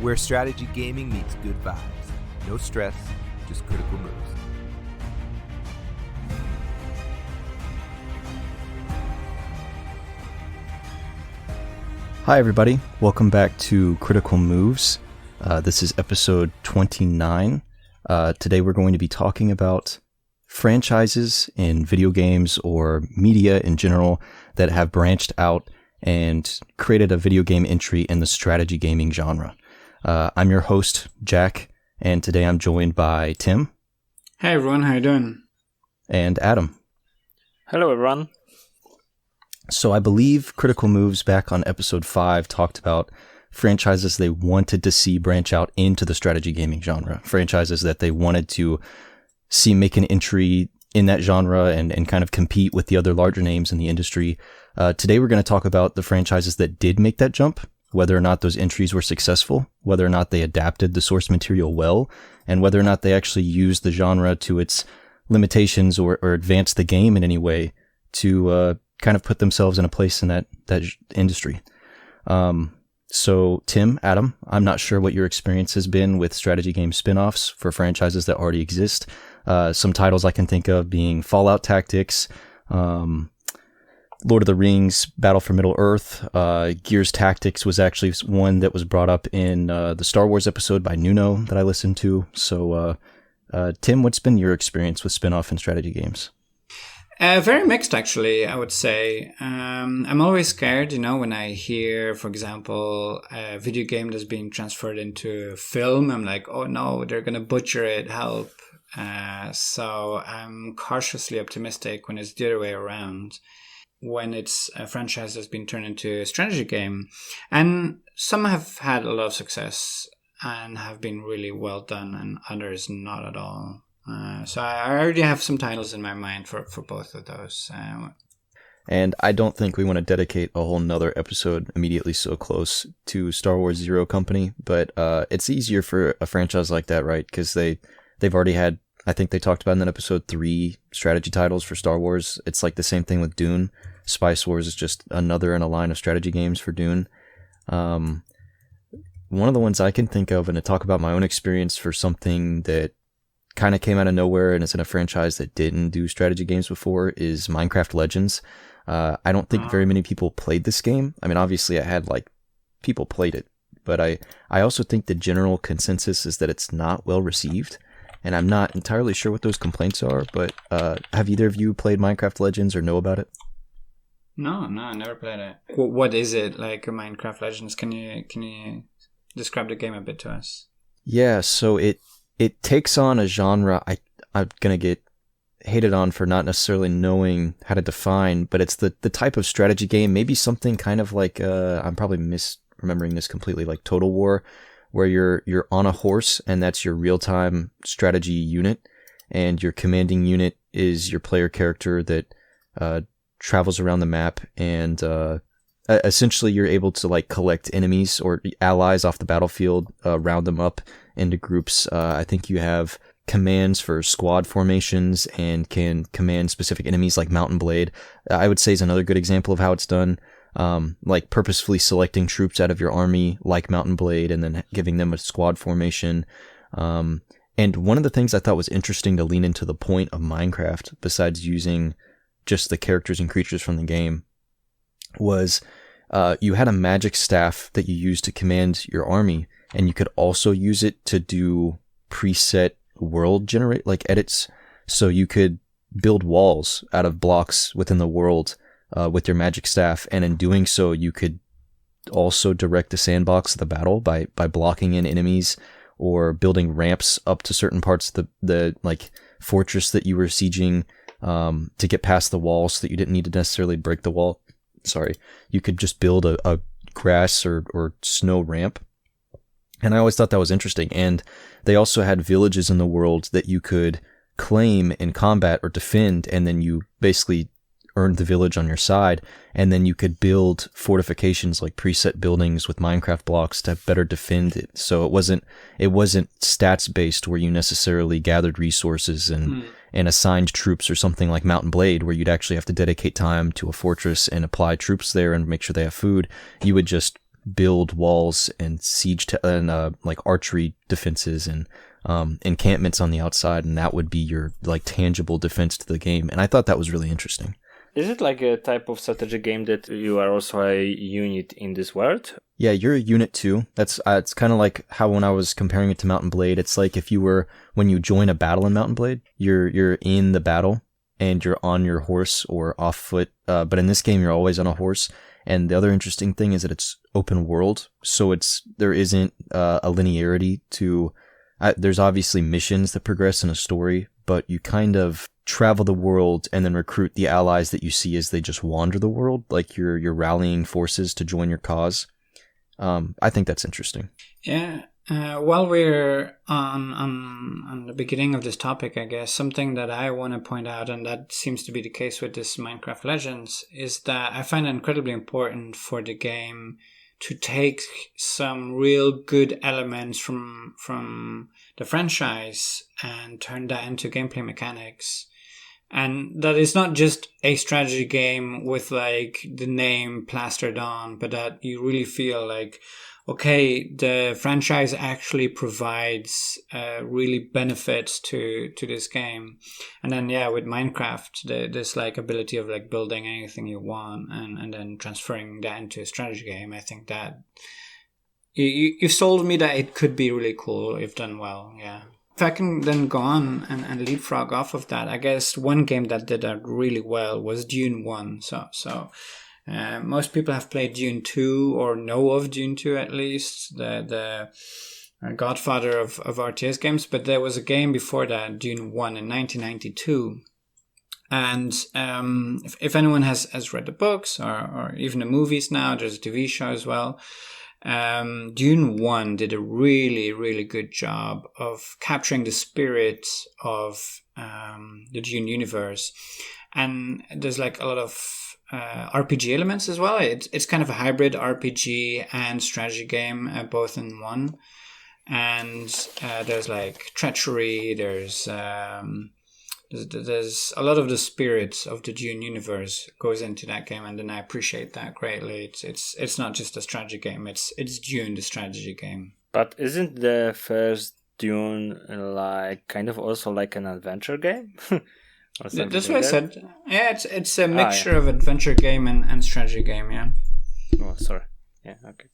where strategy gaming meets good vibes. No stress, just critical moves. Hi everybody, welcome back to Critical Moves. This is episode 29. Today we're going to be talking about franchises in video games or media in general that have branched out and created a video game entry in the strategy gaming genre. I'm your host, Jack, and today I'm joined by Tim. Hey everyone, how you doing? And Adam. Hello everyone. So I believe Critical Moves back on episode 5 talked about franchises they wanted to see branch out into the strategy gaming genre, franchises that they wanted to see make an entry in that genre and kind of compete with the other larger names in the industry. Today we're going to talk about the franchises that did make that jump, whether or not those entries were successful, whether or not they adapted the source material well, and whether or not they actually used the genre to its limitations or advanced the game in any way to kind of put themselves in a place in that industry. So Tim, Adam, I'm not sure what your experience has been with strategy game spin-offs for franchises that already exist. Some titles I can think of being Fallout Tactics, Lord of the Rings, Battle for Middle-earth, Gears Tactics was actually one that was brought up in the Star Wars episode by Nuno that I listened to. So Tim, what's been your experience with spin-off and strategy games? Very mixed, actually, I would say. I'm always scared, when I hear, for example, a video game that's being transferred into film. I'm like, oh no, they're going to butcher it, help. So I'm cautiously optimistic when it's the other way around, when it's a franchise that's been turned into a strategy game. And some have had a lot of success and have been really well done, and others not at all. So I already have some titles in my mind for both of those. And I don't think we want to dedicate a whole nother episode immediately so close to Star Wars Zero Company, but it's easier for a franchise like that, right? Because they've already had, I think they talked about in that episode, 3 strategy titles for Star Wars. It's like the same thing with Dune. Spice Wars is just another in a line of strategy games for Dune. One of the ones I can think of, and to talk about my own experience for something that kind of came out of nowhere and it's in a franchise that didn't do strategy games before, is Minecraft Legends. I don't think very many people played this game. I mean, obviously I had people played it, but I also think the general consensus is that it's not well received, and I'm not entirely sure what those complaints are, but have either of you played Minecraft Legends or know about it? No, I never played it. What is it like, Minecraft Legends? Can you describe the game a bit to us? Yeah, so it takes on a genre I'm going to get hated on for not necessarily knowing how to define, but it's the type of strategy game, maybe something kind of like, I'm probably misremembering this completely, like Total War, where you're on a horse and that's your real-time strategy unit, and your commanding unit is your player character that travels around the map, and essentially you're able to collect enemies or allies off the battlefield, round them up into groups. I think you have commands for squad formations and can command specific enemies, like Mountain Blade. I would say is another good example of how it's done. Purposefully selecting troops out of your army like Mountain Blade and then giving them a squad formation. And one of the things I thought was interesting to lean into the point of Minecraft, besides using just the characters and creatures from the game, was you had a magic staff that you used to command your army, and you could also use it to do preset world edits. So you could build walls out of blocks within the world with your magic staff, and in doing so you could also direct the sandbox of the battle by blocking in enemies or building ramps up to certain parts of the fortress that you were sieging to get past the wall, so that you didn't need to necessarily break the wall. You could just build a grass or snow ramp. And I always thought that was interesting. And they also had villages in the world that you could claim in combat or defend, and then you basically earned the village on your side, and then you could build fortifications, like preset buildings with Minecraft blocks to better defend it. So it wasn't stats based, where you necessarily gathered resources and assigned troops, or something like Mountain Blade, where you'd actually have to dedicate time to a fortress and apply troops there and make sure they have food. You would just build walls and like archery defenses and encampments on the outside, and that would be your like tangible defense to the game. And I thought that was really interesting. Is it like a type of strategy game that you are also a unit in this world? Yeah, you're a unit too. That's it's kind of like how when I was comparing it to Mount & Blade, it's like if you were, when you join a battle in Mount & Blade, you're in the battle and you're on your horse or off foot. But in this game, you're always on a horse. And the other interesting thing is that it's open world, so there isn't a linearity to. There's obviously missions that progress in a story, but you kind of travel the world and then recruit the allies that you see as they just wander the world, like you're rallying forces to join your cause. I think that's interesting. Yeah. While we're on the beginning of this topic, I guess something that I want to point out, and that seems to be the case with this Minecraft Legends, is that I find it incredibly important for the game to take some real good elements from the franchise and turn that into gameplay mechanics. And that is not just a strategy game with like the name plastered on, but that you really feel like, okay, the franchise actually provides really benefits to this game. And then, yeah, with Minecraft, this like ability of like building anything you want and then transferring that into a strategy game, I think that you sold me that it could be really cool if done well, yeah. If I can then go on and leapfrog off of that, I guess one game that did that really well was Dune 1. So most people have played Dune 2 or know of Dune 2 at least, the godfather of RTS games. But there was a game before that, Dune 1 in 1992. And if anyone has read the books or even the movies now, there's a TV show as well. Dune 1 did a really, really good job of capturing the spirit of the Dune universe. And there's like a lot of RPG elements as well. It's kind of a hybrid RPG and strategy game, both in one. And there's like treachery, there's a lot of the spirit of the Dune universe goes into that game, and then I appreciate that greatly. It's not just a strategy game; it's Dune, the strategy game. But isn't the first Dune like kind of also like an adventure game? That's what I said. Yeah, it's a mixture of adventure game and strategy game. Yeah. Oh, sorry. Yeah. Okay.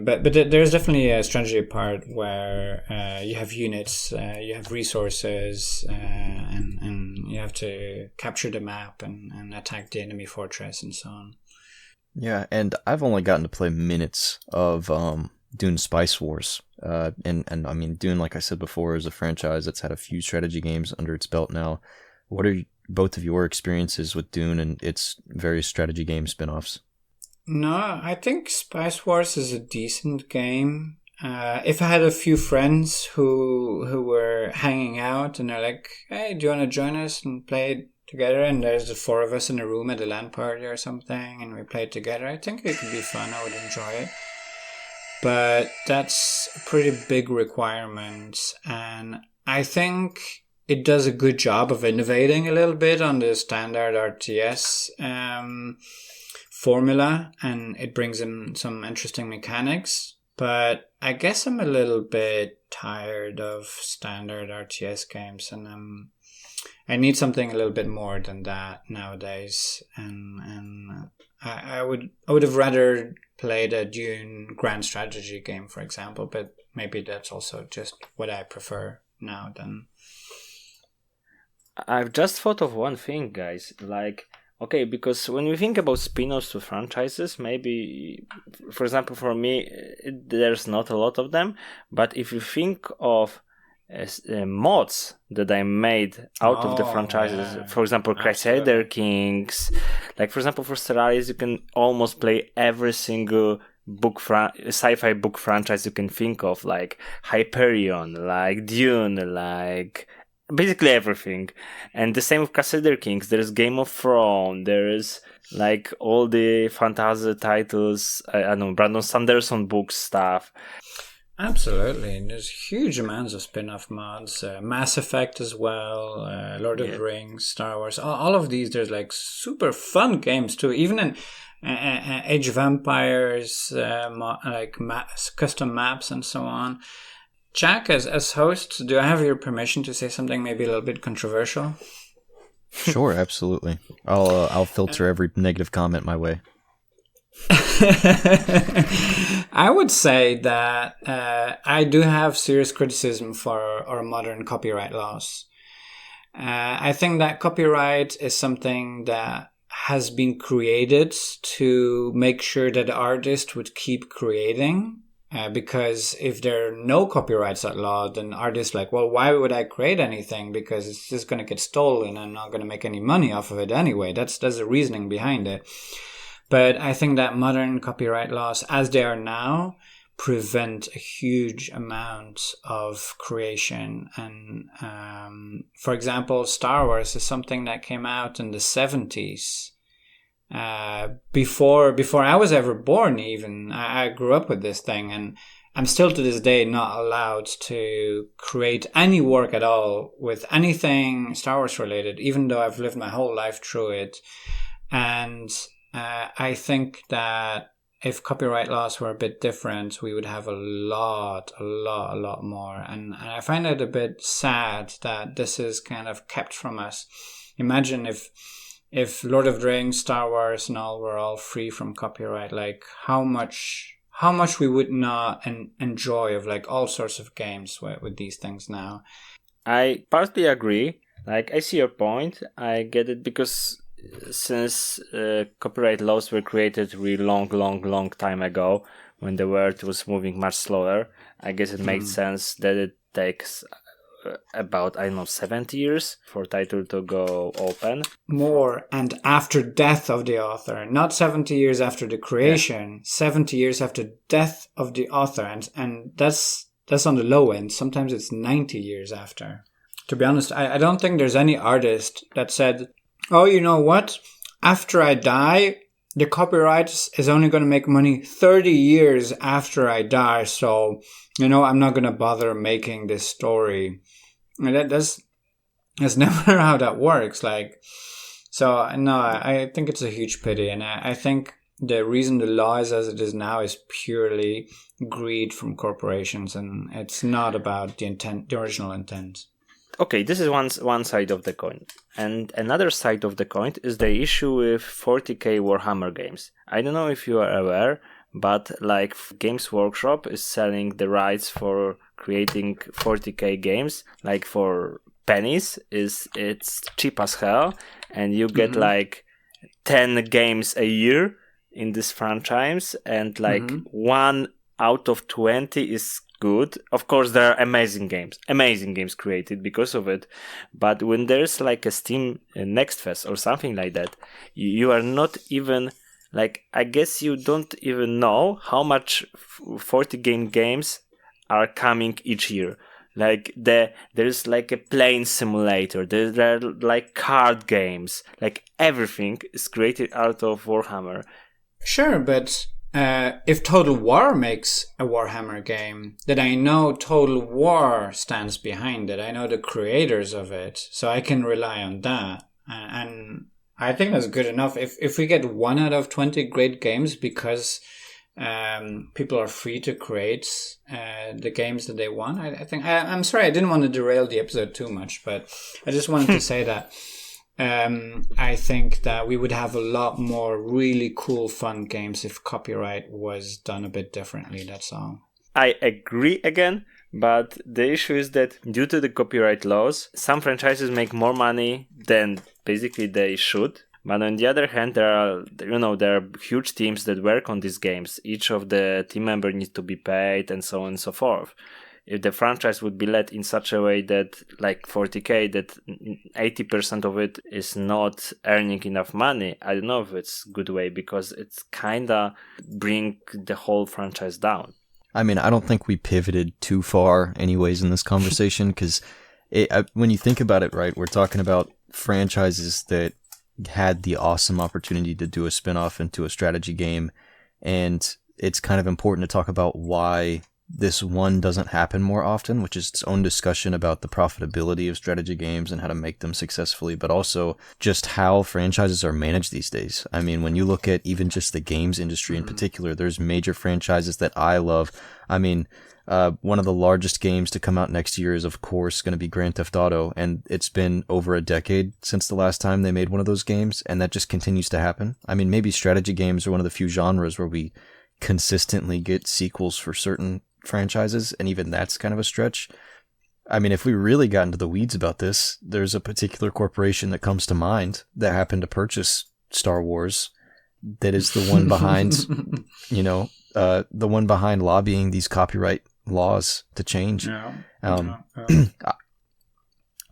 But there's definitely a strategy part where you have units, you have resources, and you have to capture the map and attack the enemy fortress and so on. Yeah, and I've only gotten to play minutes of Dune Spice Wars. And I mean, Dune, like I said before, is a franchise that's had a few strategy games under its belt now. What are both of your experiences with Dune and its various strategy game spin-offs? No, I think Spice Wars is a decent game. If I had a few friends who were hanging out and they're like, hey, do you want to join us and play it together? And there's the four of us in a room at a LAN party or something, and we play it together. I think it could be fun. I would enjoy it. But that's a pretty big requirement. And I think it does a good job of innovating a little bit on the standard RTS formula, and it brings in some interesting mechanics. But I guess I'm a little bit tired of standard RTS games, and I need something a little bit more than that nowadays. And I would have rather played a Dune Grand Strategy game, for example. But maybe that's also just what I prefer now. Then I've just thought of one thing, guys. Like, okay, because when we think about spin-offs to franchises, maybe, for example, for me, there's not a lot of them. But if you think of mods that I made out of the franchises, yeah. For example, Crusader Kings, like for example, for Stellaris, you can almost play every single sci-fi book franchise you can think of, like Hyperion, like Dune, like basically everything. And the same with Crusader Kings. There's Game of Thrones, there's like all the fantasy titles, I don't know, Brandon Sanderson books stuff. Absolutely. And there's huge amounts of spin-off mods. Mass Effect as well, Lord of the Rings, Star Wars. All of these, there's like super fun games too. Even in Age of Empires, custom maps and so on. Jack, as host, do I have your permission to say something maybe a little bit controversial? Sure, absolutely. I'll filter every negative comment my way. I would say that I do have serious criticism for our modern copyright laws. I think that copyright is something that has been created to make sure that the artist would keep creating. Because if there are no copyrights at law, then artists like, well, why would I create anything? Because it's just going to get stolen and I'm not going to make any money off of it anyway. That's the reasoning behind it. But I think that modern copyright laws, as they are now, prevent a huge amount of creation. And for example, Star Wars is something that came out in the 70s. Before I was ever born, even I grew up with this thing, and I'm still to this day not allowed to create any work at all with anything Star Wars related, even though I've lived my whole life through it. And I think that if copyright laws were a bit different, we would have a lot more. And I find it a bit sad that this is kind of kept from us. Imagine if Lord of the Rings, Star Wars, and all were all free from copyright, like how much we would not enjoy of like all sorts of games with these things now. I partly agree. Like, I see your point. I get it, because since copyright laws were created really long time ago, when the world was moving much slower, I guess it makes sense that it takes about, 70 years for title to go open. More, and after death of the author, not 70 years after the creation, 70 years after death of the author, and that's on the low end. Sometimes it's 90 years after. To be honest, I don't think there's any artist that said, oh, you know what? After I die, the copyright is only going to make money 30 years after I die, so, I'm not going to bother making this story. That's never how that works. So, no, I think it's a huge pity. And I think the reason the law is as it is now is purely greed from corporations, and it's not about the intent, the original intent. Okay, this is one side of the coin. And another side of the coin is the issue with 40k Warhammer games. I don't know if you are aware, but like Games Workshop is selling the rights for creating 40k games, like for pennies. It's cheap as hell, and you get like 10 games a year in this franchise, and like 1 out of 20 is good. Of course, there are amazing games created because of it. But when there's like a Steam Next Fest or something like that, you are not even like, I guess you don't even know how much 40 games are coming each year. Like there's like a plane simulator, there are like card games, like everything is created out of Warhammer. Sure, but if Total War makes a Warhammer game, then I know Total War stands behind it. I know the creators of it, so I can rely on that. And I think that's good enough. If we get 1 out of 20 great games because people are free to create the games that they want, I think... I'm sorry, I didn't want to derail the episode too much, but I just wanted to say that I think that we would have a lot more really cool, fun games if copyright was done a bit differently, that's all. I agree again, but the issue is that due to the copyright laws, some franchises make more money than basically they should. But on the other hand, there are huge teams that work on these games. Each of the team members needs to be paid and so on and so forth. If the franchise would be led in such a way that, like 40k, that 80% of it is not earning enough money, I don't know if it's a good way, because it's kinda bring the whole franchise down. I mean, I don't think we pivoted too far anyways in this conversation, because when you think about it, right, we're talking about franchises that had the awesome opportunity to do a spin-off into a strategy game, and it's kind of important to talk about why this one doesn't happen more often, which is its own discussion about the profitability of strategy games and how to make them successfully, but also just how franchises are managed these days. I mean, when you look at even just the games industry in particular, there's major franchises that I love. I mean, one of the largest games to come out next year is, of course, going to be Grand Theft Auto, and it's been over a decade since the last time they made one of those games, and that just continues to happen. I mean, maybe strategy games are one of the few genres where we consistently get sequels for certain franchises, and even that's kind of a stretch. I mean, if we really got into the weeds about this, there's a particular corporation that comes to mind that happened to purchase Star Wars that is the one behind, the one behind lobbying these copyright laws to change.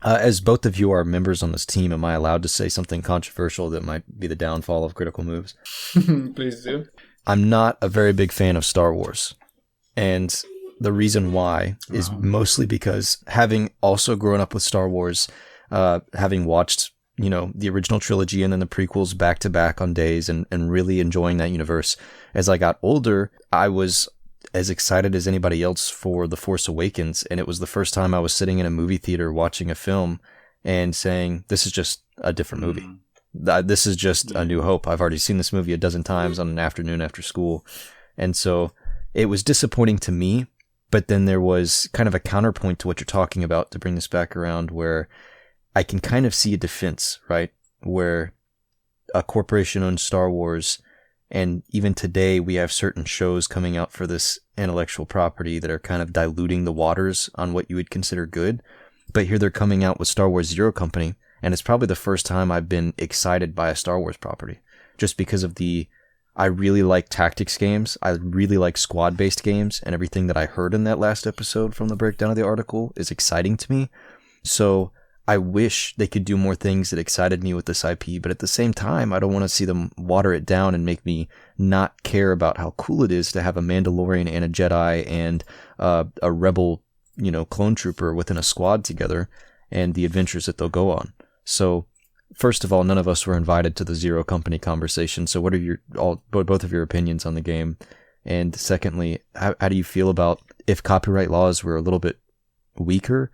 As both of you are members on this team, am I allowed to say something controversial that might be the downfall of Critical Moves? Please do. I'm not a very big fan of Star Wars. And the reason why is mostly because, having also grown up with Star Wars, having watched, the original trilogy and then the prequels back to back on days and really enjoying that universe, as I got older, I was as excited as anybody else for The Force Awakens. And it was the first time I was sitting in a movie theater watching a film and saying, this is just a different movie. This is just A New Hope. I've already seen this movie a dozen times on an afternoon after school. And so it was disappointing to me, but then there was kind of a counterpoint to what you're talking about, to bring this back around, where I can kind of see a defense, right? Where a corporation owns Star Wars, and even today we have certain shows coming out for this intellectual property that are kind of diluting the waters on what you would consider good. But here they're coming out with Star Wars Zero Company, and it's probably the first time I've been excited by a Star Wars property, just because of I really like tactics games. I really like squad-based games, and everything that I heard in that last episode from the breakdown of the article is exciting to me. So I wish they could do more things that excited me with this IP, but at the same time, I don't want to see them water it down and make me not care about how cool it is to have a Mandalorian and a Jedi and a Rebel, clone trooper within a squad together, and the adventures that they'll go on. So, first of all, none of us were invited to the Zero Company conversation. So what are both of your opinions on the game? And secondly, how do you feel about, if copyright laws were a little bit weaker,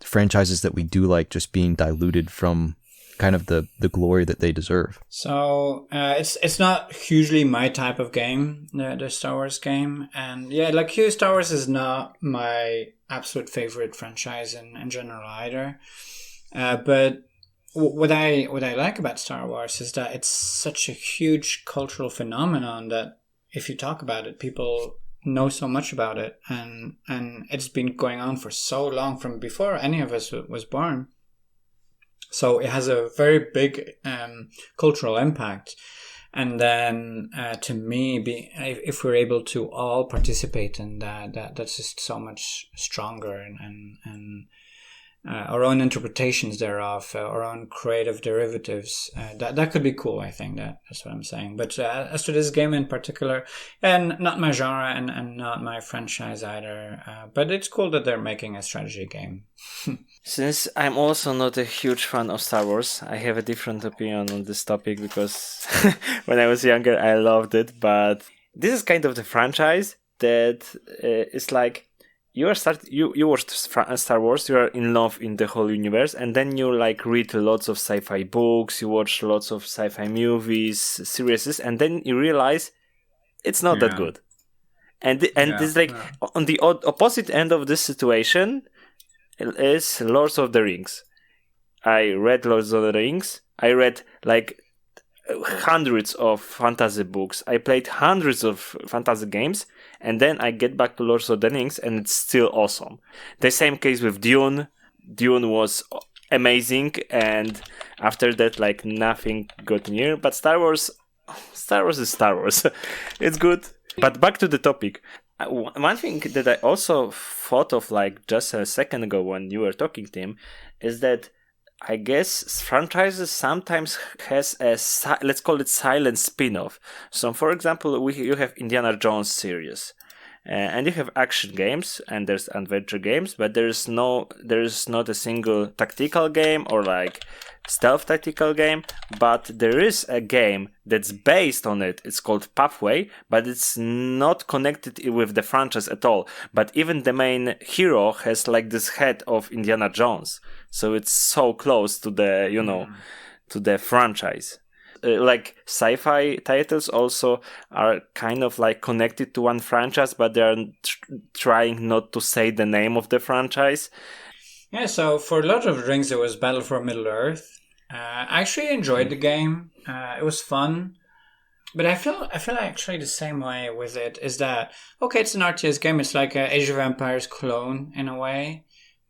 franchises that we do like just being diluted from kind of the glory that they deserve? So it's not hugely my type of game, the Star Wars game. And yeah, like you, Star Wars is not my absolute favorite franchise in general either. But what I like about Star Wars is that it's such a huge cultural phenomenon that if you talk about it, people know so much about it, and it's been going on for so long, from before any of us was born. So it has a very big cultural impact. And then to me, if we're able to all participate in that's just so much stronger, and our own interpretations thereof, our own creative derivatives. That could be cool, I think. That's what I'm saying. But as to this game in particular, and not my genre and not my franchise either, but it's cool that they're making a strategy game. Since I'm also not a huge fan of Star Wars, I have a different opinion on this topic, because when I was younger, I loved it. But this is kind of the franchise that is like, you watch Star Wars, you are in love in the whole universe, and then you read lots of sci-fi books, you watch lots of sci-fi movies, series, and then you realize it's not that good. And it's on the opposite end of this situation is Lord of the Rings. I read Lord of the Rings. I read hundreds of fantasy books. I played hundreds of fantasy games, and then I get back to Lord of the Rings, and it's still awesome. The same case with Dune. Dune was amazing, and after that, nothing got near. But Star Wars is Star Wars. It's good. But back to the topic. One thing that I also thought of just a second ago when you were talking, Tim, is that I guess franchises sometimes has a, let's call it, silent spin-off. So, for example, you have Indiana Jones series. and you have action games and there's adventure games, but there's not a single tactical game or like stealth tactical game, but there is a game that's based on it. It's called Pathway, but it's not connected with the franchise at all. But even the main hero has like this head of Indiana Jones, so it's so close to the to the franchise. Like sci-fi titles also are kind of like connected to one franchise, but they're trying not to say the name of the franchise. Yeah, so for Lord of the Rings, it was Battle for Middle-earth. I actually enjoyed the game. It was fun. But I feel actually the same way with it, is that, okay, it's an RTS game. It's like a Age of Empires clone in a way,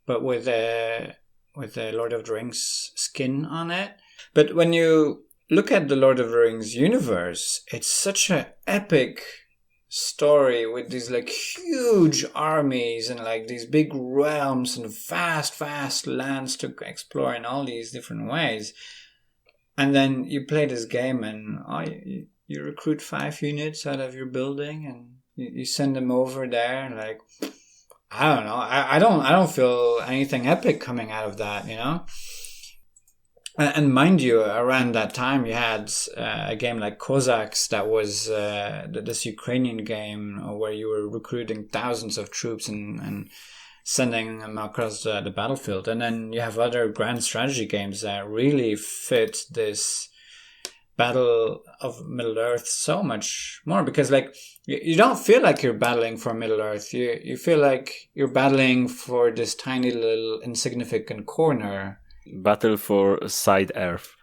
but with the Lord of the Rings skin on it. But when you look at the Lord of the Rings universe, it's such an epic story with these like huge armies and like these big realms and vast lands to explore in all these different ways. And then you play this game and you recruit 5 units out of your building and you send them over there. Like, I don't know. I don't feel anything epic coming out of that, you know? And mind you, around that time, you had a game like Cossacks that was this Ukrainian game where you were recruiting thousands of troops and sending them across the battlefield. And then you have other grand strategy games that really fit this Battle of Middle-earth so much more, because like you don't feel like you're battling for Middle-earth. You feel like you're battling for this tiny little insignificant corner. Battle for Side Earth.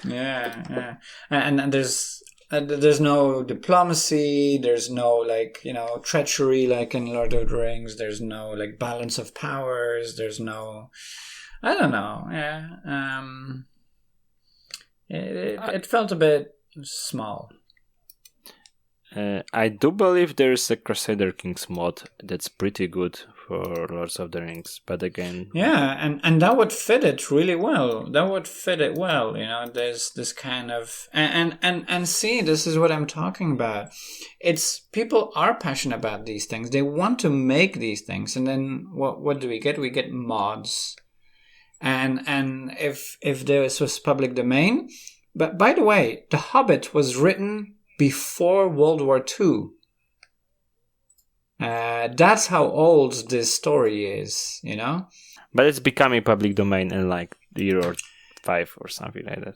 yeah. And there's no diplomacy. There's no like, you know, treachery like in Lord of the Rings. There's no like balance of powers. There's no, I don't know. Yeah. It felt a bit small. I do believe there's a Crusader Kings mod that's pretty good for Lords of the Rings, but again... Yeah, and that would fit it really well. You know, there's this kind of... And see, this is what I'm talking about. It's... People are passionate about these things. They want to make these things. And then what do we get? We get mods. And if this was public domain... But by the way, The Hobbit was written before World War II. That's how old this story is, you know? But it's becoming public domain in like the year or 5 or something like that.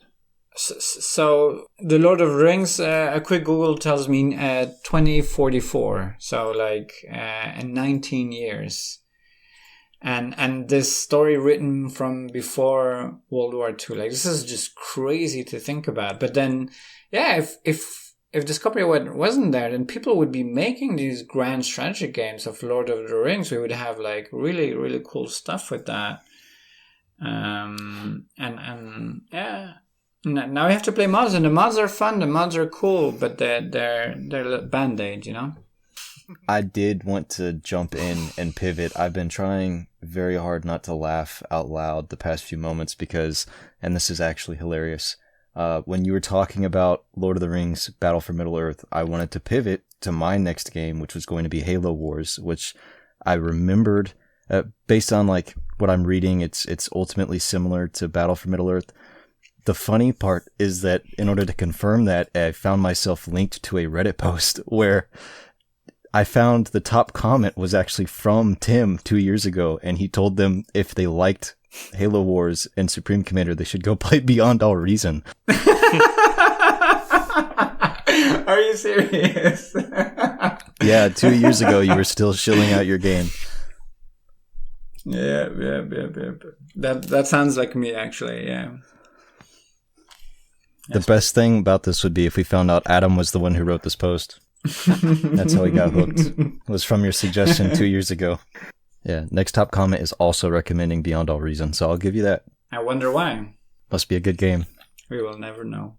So the Lord of the Rings, a quick Google tells me 2044. So like in 19 years. And this story written from before World War II. Like, this is just crazy to think about. But then, yeah, if Discovery wasn't there, then people would be making these grand strategy games of Lord of the Rings. We would have like really, really cool stuff with that. And yeah, now we have to play mods, and the mods are fun. The mods are cool, but they're a Band-Aid, you know. I did want to jump in and pivot. I've been trying very hard not to laugh out loud the past few moments because, and this is actually hilarious, when you were talking about Lord of the Rings Battle for Middle-earth, I wanted to pivot to my next game, which was going to be Halo Wars, which I remembered, based on like what I'm reading, it's ultimately similar to Battle for Middle-earth. The funny part is that in order to confirm that, I found myself linked to a Reddit post where I found the top comment was actually from Tim 2 years ago, and he told them if they liked Halo Wars and Supreme Commander, they should go play Beyond All Reason. Are you serious? Yeah, 2 years ago you were still shilling out your game. Yeah. That sounds like me, actually, yeah. The best thing about this would be if we found out Adam was the one who wrote this post. That's how he got hooked. It was from your suggestion 2 years ago. Yeah, next top comment is also recommending Beyond All Reason, so I'll give you that. I wonder why. Must be a good game. We will never know.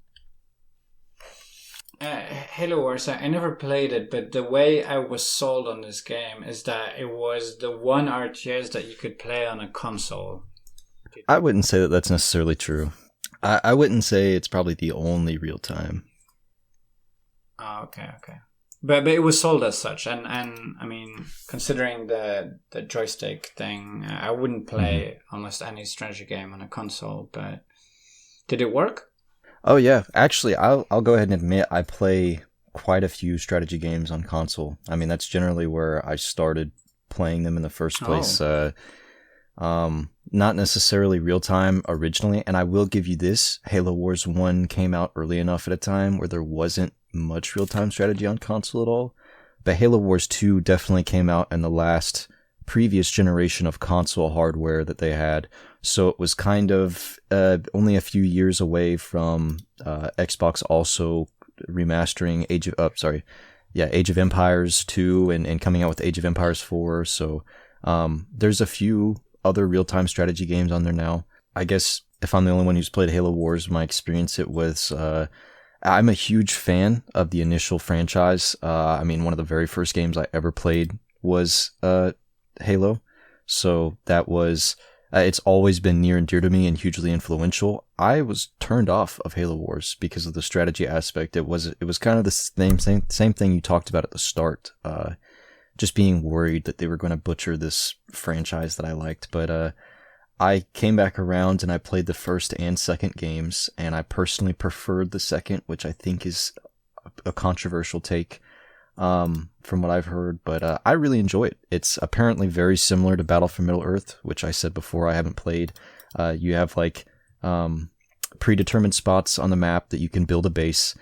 Halo Wars, I never played it, but the way I was sold on this game is that it was the one RTS that you could play on a console. I wouldn't say that that's necessarily true. I wouldn't say it's probably the only real time. Oh, okay. but it was sold as such, and I mean, considering the joystick thing, I wouldn't play almost any strategy game on a console. But did it work? Oh yeah, actually, I'll go ahead and admit I play quite a few strategy games on console. I mean, that's generally where I started playing them in the first place. Not necessarily real time originally, and I will give you this: Halo Wars 1 came out early enough at a time where there wasn't much real time strategy on console at all. But Halo Wars 2 definitely came out in the last previous generation of console hardware that they had. So it was kind of only a few years away from Xbox also remastering Age of Empires 2 and coming out with Age of Empires 4. So there's a few other real-time strategy games on there now. I guess if I'm the only one who's played Halo Wars, my experience it was I'm a huge fan of the initial franchise. I mean, one of the very first games I ever played was Halo. So that was it's always been near and dear to me and hugely influential. I was turned off of Halo Wars because of the strategy aspect. It was kind of the same thing you talked about at the start. Just being worried that they were going to butcher this franchise that I liked. But I came back around and I played the first and second games, and I personally preferred the second, which I think is a controversial take from what I've heard. But I really enjoy it. It's apparently very similar to Battle for Middle-earth, which I said before I haven't played. You have like predetermined spots on the map that you can build a base,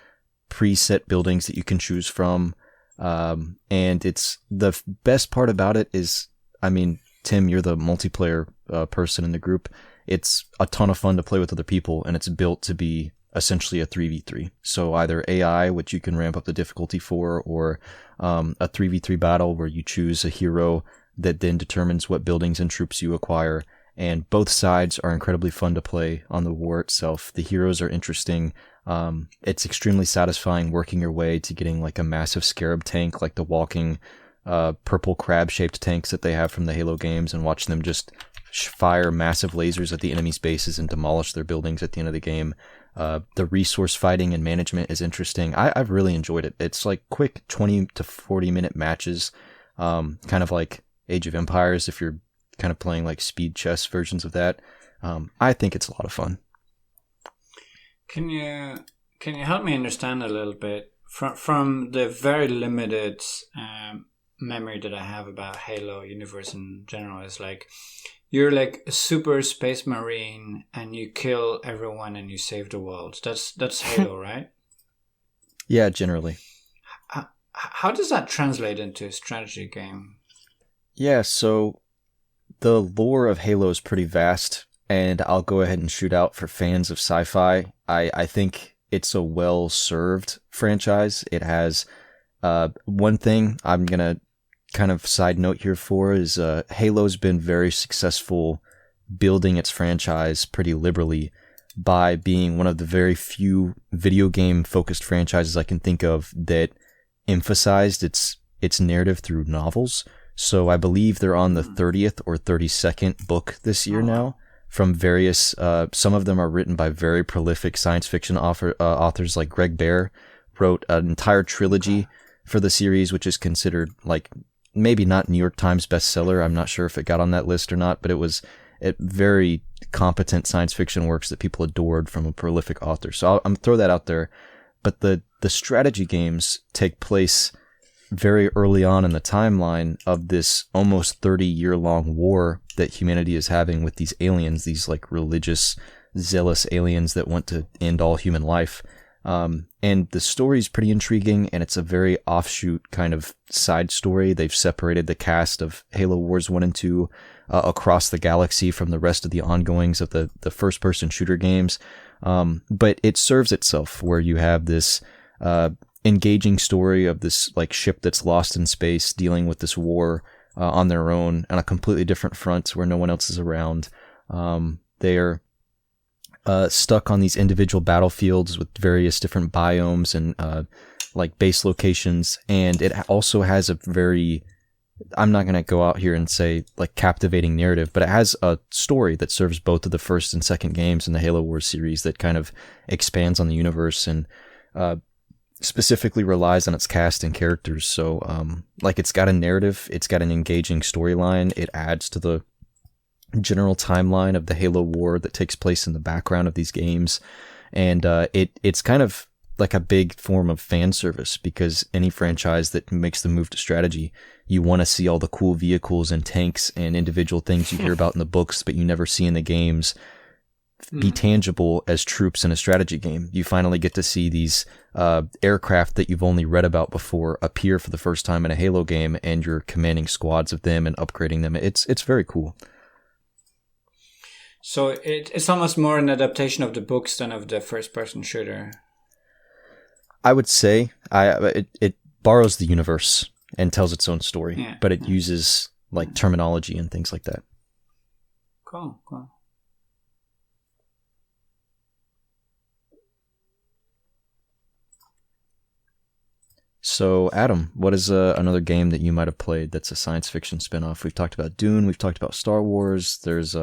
preset buildings that you can choose from. And it's the best part about it is, I mean, Tim, you're the multiplayer person in the group. It's a ton of fun to play with other people, and it's built to be essentially a 3v3. So either AI, which you can ramp up the difficulty for, or a 3v3 battle where you choose a hero that then determines what buildings and troops you acquire. And both sides are incredibly fun to play on the war itself. The heroes are interesting. It's extremely satisfying working your way to getting like a massive scarab tank, like the walking purple crab-shaped tanks that they have from the Halo games, and watching them just fire massive lasers at the enemy's bases and demolish their buildings at the end of the game. The resource fighting and management is interesting. I've really enjoyed it. It's like quick 20 to 40 minute matches, kind of like Age of Empires if you're kind of playing like speed chess versions of that. I think it's a lot of fun. Can you help me understand a little bit from the very limited memory that I have about Halo universe in general? Is like you're like a super space marine and you kill everyone and you save the world. That's Halo, right? Yeah, generally. How does that translate into a strategy game? Yeah, so the lore of Halo is pretty vast, and I'll go ahead and shoot out for fans of sci-fi. I think it's a well-served franchise. It has one thing I'm going to kind of side note here for is Halo's been very successful building its franchise pretty liberally by being one of the very few video game focused franchises I can think of that emphasized its narrative through novels. So I believe they're on the 30th or 32nd book this year now, from various, some of them are written by very prolific science fiction authors like Greg Bear wrote an entire trilogy for the series, which is considered like maybe not New York Times bestseller. I'm not sure if it got on that list or not, but it was very competent science fiction works that people adored from a prolific author. So I'm throw that out there. But the strategy games take place very early on in the timeline of this almost 30-year-long war that humanity is having with these aliens, these like religious, zealous aliens that want to end all human life. And the story is pretty intriguing, and it's a very offshoot kind of side story. They've separated the cast of Halo Wars 1 and 2 across the galaxy from the rest of the ongoings of the first-person shooter games. But it serves itself, where you have this engaging story of this like ship that's lost in space dealing with this war on their own on a completely different front where no one else is around. They're stuck on these individual battlefields with various different biomes and like base locations, and it also has a very, I'm not going to go out here and say like captivating narrative, but it has a story that serves both of the first and second games in the Halo Wars series that kind of expands on the universe. And specifically relies on its cast and characters. So, like, it's got a narrative, it's got an engaging storyline, it adds to the general timeline of the Halo War that takes place in the background of these games, and it's kind of like a big form of fan service, because any franchise that makes the move to strategy, you want to see all the cool vehicles and tanks and individual things you hear about in the books but you never see in the games be tangible as troops in a strategy game. You finally get to see these aircraft that you've only read about before appear for the first time in a Halo game, and you're commanding squads of them and upgrading them. It's very cool. So it's almost more an adaptation of the books than of the first-person shooter. I would say it borrows the universe and tells its own story, but it uses like terminology and things like that. Cool. So, Adam, what is another game that you might have played that's a science fiction spin-off? We've talked about Dune, we've talked about Star Wars, there's...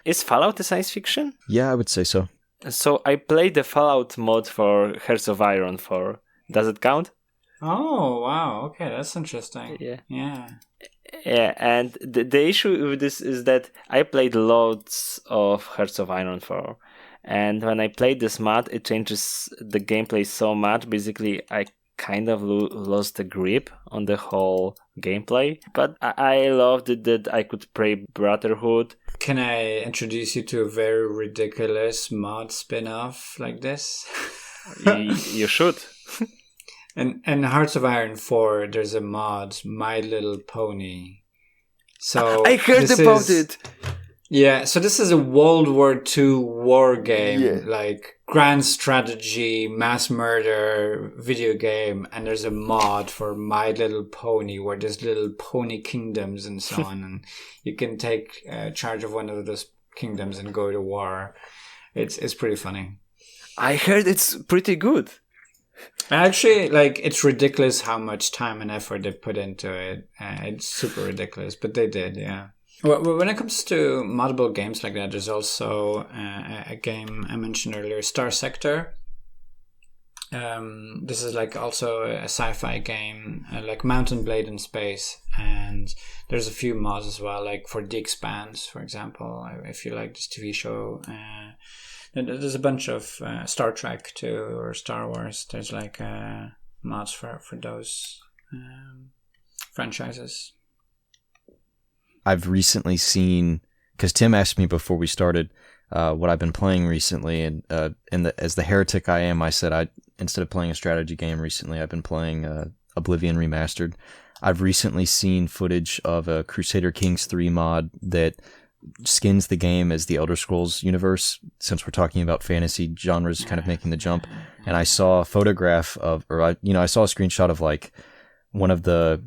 Is Fallout a science fiction? Yeah, I would say so. So I played the Fallout mod for Hearts of Iron 4. Does it count? Oh, wow. Okay, that's interesting. Yeah. Yeah, and the issue with this is that I played loads of Hearts of Iron 4. And when I played this mod, it changes the gameplay so much. Basically, I kind of lost the grip on the whole gameplay. But I loved it that I could play Brotherhood. Can I introduce you to a very ridiculous mod spin-off like this? You should. And Hearts of Iron 4, there's a mod, My Little Pony. So I heard about it. Yeah, so this is a World War II war game, like grand strategy, mass murder video game, and there's a mod for My Little Pony where there's little pony kingdoms and so on, and you can take charge of one of those kingdoms and go to war. It's pretty funny. I heard it's pretty good. Actually, like, it's ridiculous how much time and effort they put into it. It's super ridiculous, but they did, yeah. Well, when it comes to moddable games like that, there's also a game I mentioned earlier, Star Sector. This is like also a sci-fi game, like Mountain Blade in space, and there's a few mods as well, like for The Expanse, for example, if you like this TV show. There's a bunch of Star Trek too, or Star Wars. There's like mods for those franchises. I've recently seen, because Tim asked me before we started what I've been playing recently, and as the heretic I am, I said instead of playing a strategy game recently, I've been playing Oblivion Remastered. I've recently seen footage of a Crusader Kings 3 mod that skins the game as the Elder Scrolls universe, since we're talking about fantasy genres kind of making the jump. And I saw a photograph of, I saw a screenshot of like one of the,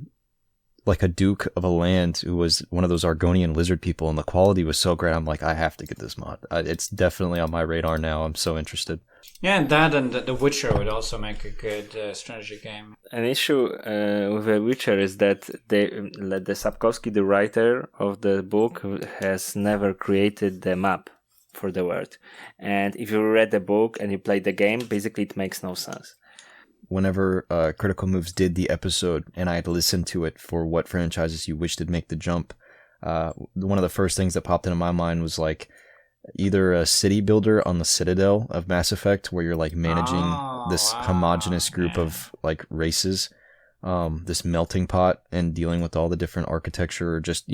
like a duke of a land who was one of those Argonian lizard people, and the quality was so great. I'm like, I have to get this mod. It's definitely on my radar now. I'm so interested. Yeah, and that and The Witcher would also make a good strategy game. An issue with The Witcher is that the Sapkowski, the writer of the book, has never created the map for the world. And if you read the book and you play the game, basically it makes no sense. Whenever Critical Moves did the episode and I had listened to it for what franchises you wished would make the jump, one of the first things that popped into my mind was like either a city builder on the Citadel of Mass Effect, where you're like managing this homogenous group of like races, this melting pot, and dealing with all the different architecture, or just,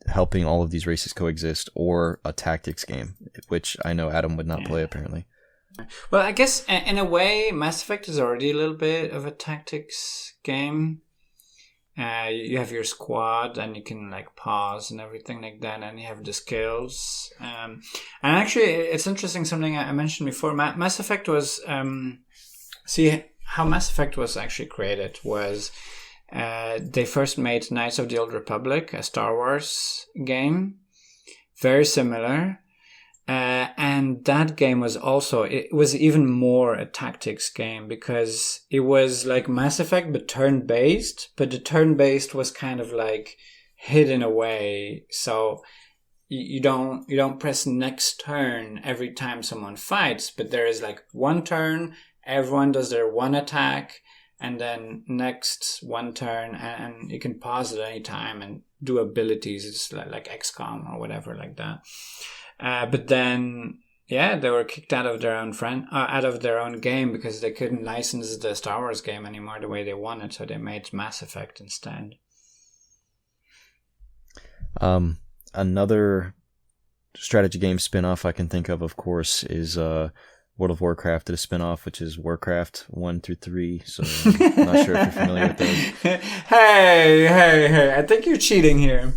helping all of these races coexist, or a tactics game, which I know Adam would not play apparently. Well, I guess in a way, Mass Effect is already a little bit of a tactics game. You have your squad, and you can like pause and everything like that, and you have the skills. And actually, it's interesting, something I mentioned before. Mass Effect was see how Mass Effect was actually created was they first made Knights of the Old Republic, a Star Wars game, very similar. And that game was also, it was even more a tactics game, because it was like Mass Effect but turn-based, but the turn-based was kind of like hidden away. So you don't press next turn every time someone fights, but there is like one turn, everyone does their one attack, and then next one turn, and you can pause at any time and do abilities. It's like XCOM or whatever like that. But then, yeah, they were kicked out of their own game because they couldn't license the Star Wars game anymore the way they wanted, so they made Mass Effect instead. Another strategy game spin-off I can think of course, is World of Warcraft did a spin-off, which is Warcraft 1 through 3, so I'm not sure if you're familiar with those. Hey, I think you're cheating here.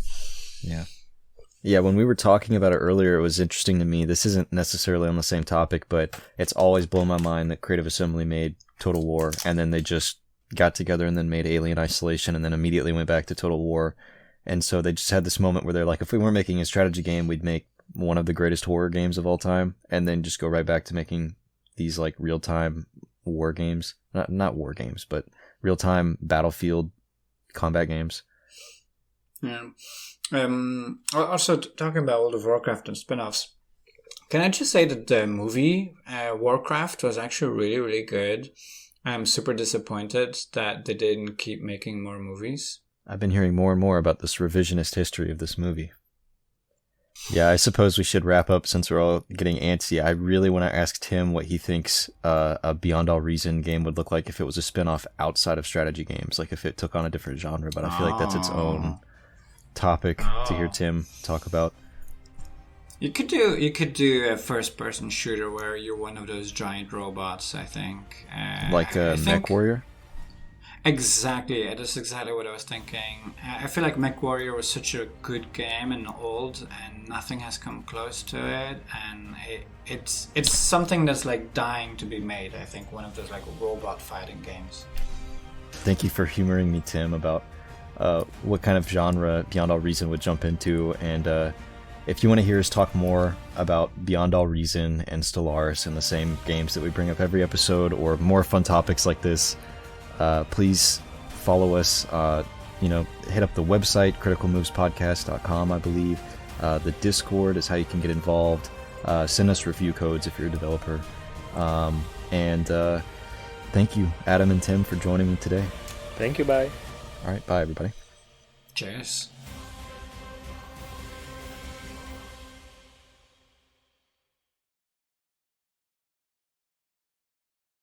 Yeah, when we were talking about it earlier, it was interesting to me. This isn't necessarily on the same topic, but it's always blown my mind that Creative Assembly made Total War, and then they just got together and then made Alien Isolation, and then immediately went back to Total War. And so they just had this moment where they're like, if we weren't making a strategy game, we'd make one of the greatest horror games of all time, and then just go right back to making these like real-time war games. Not war games, but real-time battlefield combat games. Yeah. Also, talking about World of Warcraft and spin-offs, can I just say that the movie Warcraft was actually really, really good. I'm super disappointed that they didn't keep making more movies. I've been hearing more and more about this revisionist history of this movie. Yeah, I suppose we should wrap up since we're all getting antsy. I really want to ask Tim what he thinks a Beyond All Reason game would look like if it was a spin-off outside of strategy games, like if it took on a different genre, but I feel like that's its own topic to hear Tim talk about. You could do a first-person shooter where you're one of those giant robots, I think. Like a MechWarrior? Exactly, that's exactly what I was thinking. I feel like MechWarrior was such a good game and old, and nothing has come close to it. And it's something that's like dying to be made. I think one of those like robot fighting games. Thank you for humoring me, Tim, about what kind of genre Beyond All Reason would jump into. And if you want to hear us talk more about Beyond All Reason and Stellaris and the same games that we bring up every episode, or more fun topics like this, please follow us. Hit up the website, criticalmovespodcast.com, I believe. The Discord is how you can get involved. Send us review codes if you're a developer. And thank you, Adam and Tim, for joining me today. Thank you, bye. All right, bye, everybody. Cheers.